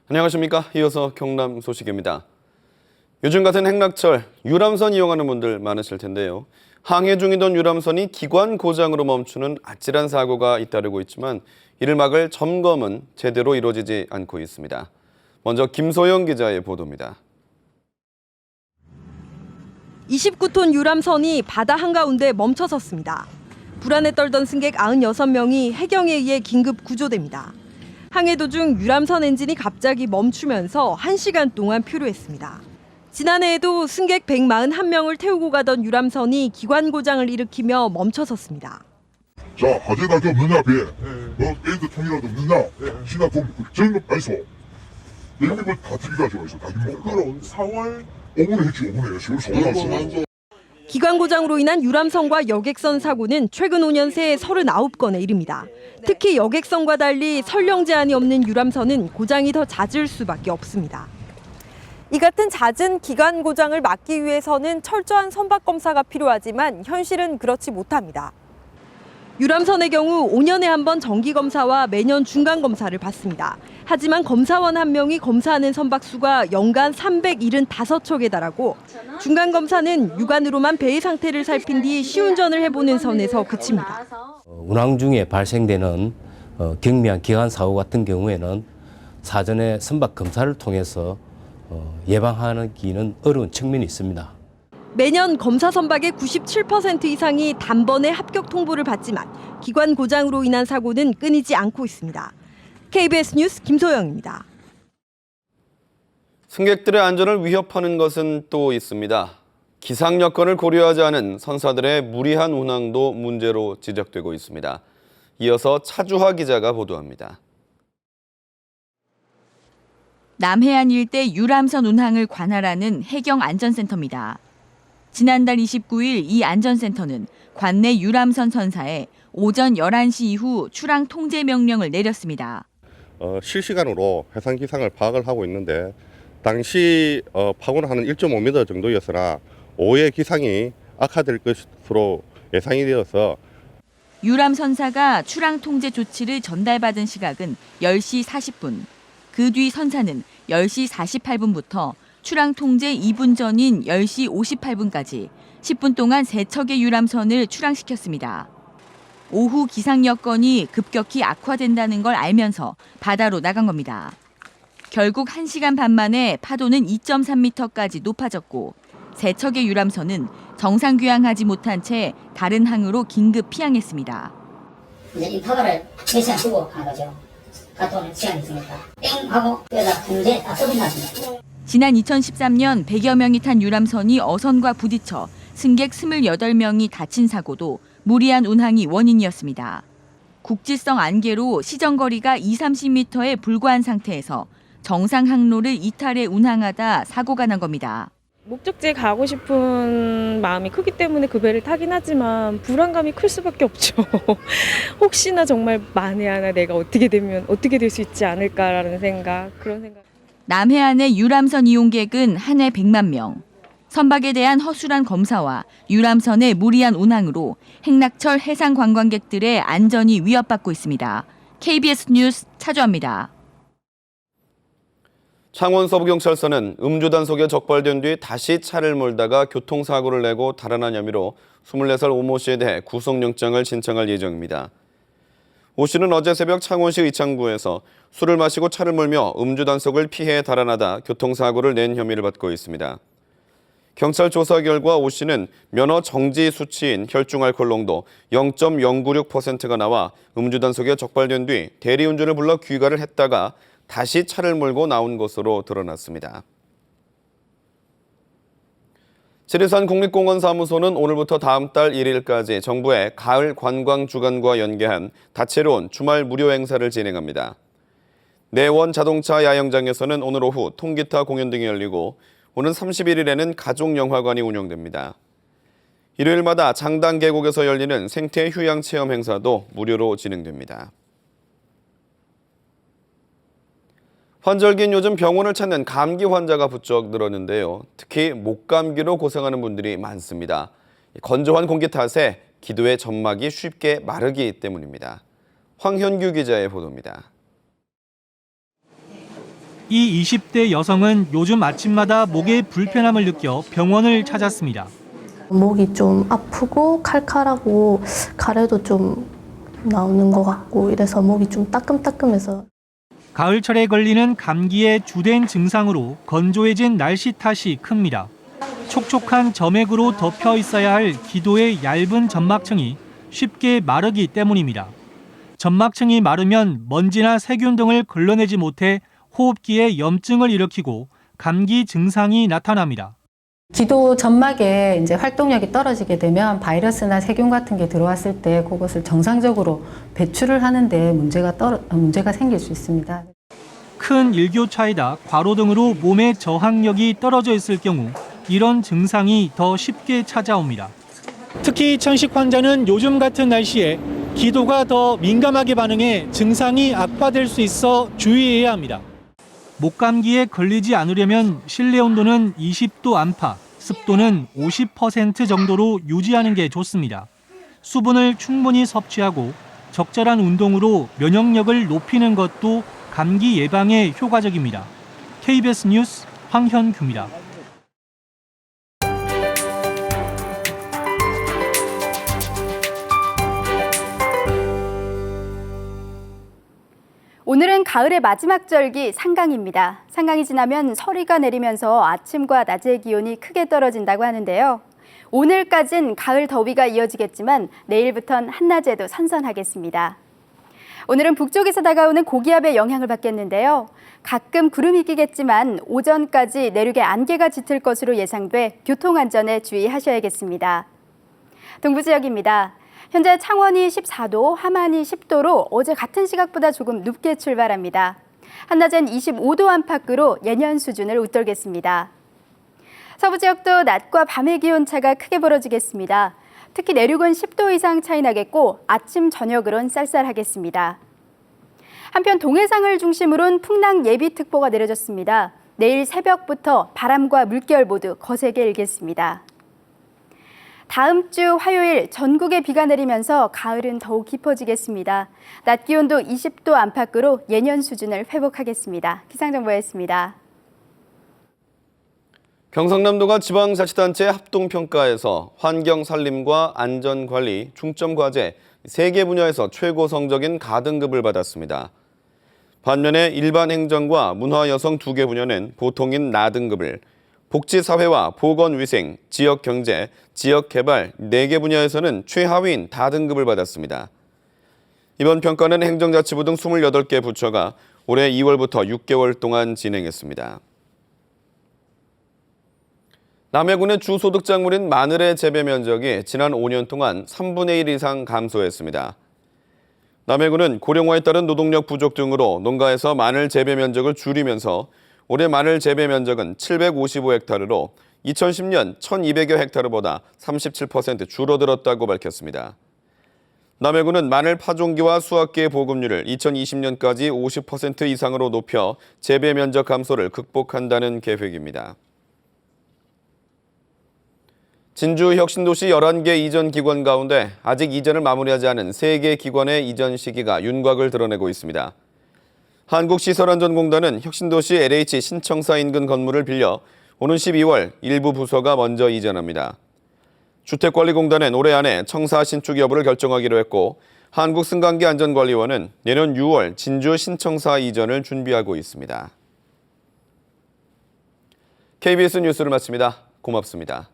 안녕하십니까. 이어서 경남 소식입니다. 요즘 같은 행락철 유람선 이용하는 분들 많으실 텐데요. 항해 중이던 유람선이 기관 고장으로 멈추는 아찔한 사고가 잇따르고 있지만 이를 막을 점검은 제대로 이루어지지 않고 있습니다. 먼저 김소영 기자의 보도입니다. 29톤 유람선이 바다 한가운데 멈춰섰습니다. 불안에 떨던 승객 96명이 해경에 의해 긴급 구조됩니다. 항해 도중 유람선 엔진이 갑자기 멈추면서 1시간 동안 표류했습니다. 지난해에도 승객 141명을 태우고 가던 유람선이 기관 고장을 일으키며 멈춰섰습니다. 자, 하재각이 없느냐, 배. 에이드 통이라도 없느냐. 신화통 정급 발소. 내일은 다 들이가지고 있어, 다 김먹고. 그럼 4월 5분에 했지, 5분에. 10월 4일 났어. 기관 고장으로 인한 유람선과 여객선 사고는 최근 5년 새 39건에 이릅니다. 특히 여객선과 달리 설령 제한이 없는 유람선은 고장이 더 잦을 수밖에 없습니다. 이 같은 잦은 기관 고장을 막기 위해서는 철저한 선박 검사가 필요하지만 현실은 그렇지 못합니다. 유람선의 경우 5년에 한 번 정기 검사와 매년 중간 검사를 받습니다. 하지만 검사원 1명이 검사하는 선박 수가 연간 375척에 달하고 중간 검사는 육안으로만 배의 상태를 살핀 뒤 시운전을 해보는 선에서 그칩니다. 운항 중에 발생되는 경미한 기관 사고 같은 경우에는 사전에 선박 검사를 통해서 예방하기는 어려운 측면이 있습니다. 매년 검사 선박의 97% 이상이 단번에 합격 통보를 받지만 기관 고장으로 인한 사고는 끊이지 않고 있습니다. KBS 뉴스 김소영입니다. 승객들의 안전을 위협하는 것은 또 있습니다. 기상 여건을 고려하지 않은 선사들의 무리한 운항도 문제로 지적되고 있습니다. 이어서 차주하 기자가 보도합니다. 남해안 일대 유람선 운항을 관할하는 해경안전센터입니다. 지난달 29일 이 안전센터는 관내 유람선 선사에 오전 11시 이후 출항 통제 명령을 내렸습니다. 실시간으로 해상 기상을 파악을 하고 있는데 당시 파고는 한 1.5m 정도였으나 오후에 기상이 악화될 것으로 예상이 되어서 유람선사가 출항 통제 조치를 전달받은 시각은 10시 40분. 그 뒤 선사는 10시 48분부터 출항 통제 2분 전인 10시 58분까지 10분 동안 3척의 유람선을 출항시켰습니다. 오후 기상 여건이 급격히 악화된다는 걸 알면서 바다로 나간 겁니다. 결국 1시간 반 만에 파도는 2.3m까지 높아졌고 3척의 유람선은 정상 귀향하지 못한 채 다른 항으로 긴급 피항했습니다. 이제 이 파가를 3시간 두고 간 거죠. 갔다 오는 시간이 있으니까 땡 하고 그러다 문제 다 써진다습니다. 지난 2013년 100여 명이 탄 유람선이 어선과 부딪혀 승객 28명이 다친 사고도 무리한 운항이 원인이었습니다. 국지성 안개로 시정거리가 20-30m에 불과한 상태에서 정상 항로를 이탈해 운항하다 사고가 난 겁니다. 목적지에 가고 싶은 마음이 크기 때문에 그 배를 타긴 하지만 불안감이 클 수밖에 없죠. 혹시나 정말 만에 하나 내가 어떻게 될 수 있지 않을까라는 그런 생각. 남해안의 유람선 이용객은 한 해 100만 명. 선박에 대한 허술한 검사와 유람선의 무리한 운항으로 행락철 해상 관광객들의 안전이 위협받고 있습니다. KBS 뉴스 차주합니다. 창원 서부경찰서는 음주 단속에 적발된 뒤 다시 차를 몰다가 교통사고를 내고 달아난 혐의로 24살 오 모 씨에 대해 구속영장을 신청할 예정입니다. 오 씨는 어제 새벽 창원시 의창구에서 술을 마시고 차를 몰며 음주 단속을 피해 달아나다 교통사고를 낸 혐의를 받고 있습니다. 경찰 조사 결과 오 씨는 면허 정지 수치인 혈중 알코올 농도 0.096%가 나와 음주 단속에 적발된 뒤 대리운전을 불러 귀가를 했다가 다시 차를 몰고 나온 것으로 드러났습니다. 지리산 국립공원 사무소는 오늘부터 다음 달 1일까지 정부의 가을 관광 주간과 연계한 다채로운 주말 무료 행사를 진행합니다. 내원 자동차 야영장에서는 오늘 오후 통기타 공연 등이 열리고 오는 31일에는 가족영화관이 운영됩니다. 일요일마다 장당 계곡에서 열리는 생태 휴양 체험 행사도 무료로 진행됩니다. 환절기인 요즘 병원을 찾는 감기 환자가 부쩍 늘었는데요. 특히 목감기로 고생하는 분들이 많습니다. 건조한 공기 탓에 기도의 점막이 쉽게 마르기 때문입니다. 황현규 기자의 보도입니다. 이 20대 여성은 요즘 아침마다 목에 불편함을 느껴 병원을 찾았습니다. 목이 좀 아프고 칼칼하고 가래도 좀 나오는 것 같고 이래서 목이 좀 따끔따끔해서. 가을철에 걸리는 감기의 주된 증상으로 건조해진 날씨 탓이 큽니다. 촉촉한 점액으로 덮여 있어야 할 기도의 얇은 점막층이 쉽게 마르기 때문입니다. 점막층이 마르면 먼지나 세균 등을 걸러내지 못해 호흡기에 염증을 일으키고 감기 증상이 나타납니다. 기도 점막에 이제 활동력이 떨어지게 되면 바이러스나 세균 같은 게 들어왔을 때 그것을 정상적으로 배출을 하는데 문제가 생길 수 있습니다. 큰 일교차에다 과로 등으로 몸의 저항력이 떨어져 있을 경우 이런 증상이 더 쉽게 찾아옵니다. 특히 천식 환자는 요즘 같은 날씨에 기도가 더 민감하게 반응해 증상이 악화될 수 있어 주의해야 합니다. 목감기에 걸리지 않으려면 실내 온도는 20도 안팎, 습도는 50% 정도로 유지하는 게 좋습니다. 수분을 충분히 섭취하고 적절한 운동으로 면역력을 높이는 것도 감기 예방에 효과적입니다. KBS 뉴스 황현규입니다. 오늘은 가을의 마지막 절기 상강입니다. 상강이 지나면 서리가 내리면서 아침과 낮의 기온이 크게 떨어진다고 하는데요. 오늘까진 가을 더위가 이어지겠지만 내일부터는 한낮에도 선선하겠습니다. 오늘은 북쪽에서 다가오는 고기압의 영향을 받겠는데요. 가끔 구름이 끼겠지만 오전까지 내륙에 안개가 짙을 것으로 예상돼 교통안전에 주의하셔야겠습니다. 동부 지역입니다. 현재 창원이 14도, 함안이 10도로 어제 같은 시각보다 조금 높게 출발합니다. 한낮엔 25도 안팎으로 예년 수준을 웃돌겠습니다. 서부 지역도 낮과 밤의 기온차가 크게 벌어지겠습니다. 특히 내륙은 10도 이상 차이 나겠고 아침, 저녁으론 쌀쌀하겠습니다. 한편 동해상을 중심으로는 풍랑 예비특보가 내려졌습니다. 내일 새벽부터 바람과 물결 모두 거세게 일겠습니다. 다음 주 화요일 전국에 비가 내리면서 가을은 더욱 깊어지겠습니다. 낮 기온도 20도 안팎으로 예년 수준을 회복하겠습니다. 기상정보였습니다. 경상남도가 지방자치단체 합동평가에서 환경 산림과 안전관리 중점과제 3개 분야에서 최고 성적인 가등급을 받았습니다. 반면에 일반 행정과 문화여성 2개 분야는 보통인 나등급을, 복지사회와 보건위생, 지역경제, 지역개발 4개 분야에서는 최하위인 다등급을 받았습니다. 이번 평가는 행정자치부 등 28개 부처가 올해 2월부터 6개월 동안 진행했습니다. 남해군의 주소득작물인 마늘의 재배 면적이 지난 5년 동안 3분의 1 이상 감소했습니다. 남해군은 고령화에 따른 노동력 부족 등으로 농가에서 마늘 재배 면적을 줄이면서 올해 마늘 재배 면적은 755헥타르로 2010년 1200여 헥타르보다 37% 줄어들었다고 밝혔습니다. 남해군은 마늘 파종기와 수확기의 보급률을 2020년까지 50% 이상으로 높여 재배 면적 감소를 극복한다는 계획입니다. 진주 혁신도시 11개 이전 기관 가운데 아직 이전을 마무리하지 않은 3개 기관의 이전 시기가 윤곽을 드러내고 있습니다. 한국시설안전공단은 혁신도시 LH 신청사 인근 건물을 빌려 오는 12월 일부 부서가 먼저 이전합니다. 주택관리공단은 올해 안에 청사 신축 여부를 결정하기로 했고 한국승강기안전관리원은 내년 6월 진주 신청사 이전을 준비하고 있습니다. KBS 뉴스를 마칩니다. 고맙습니다.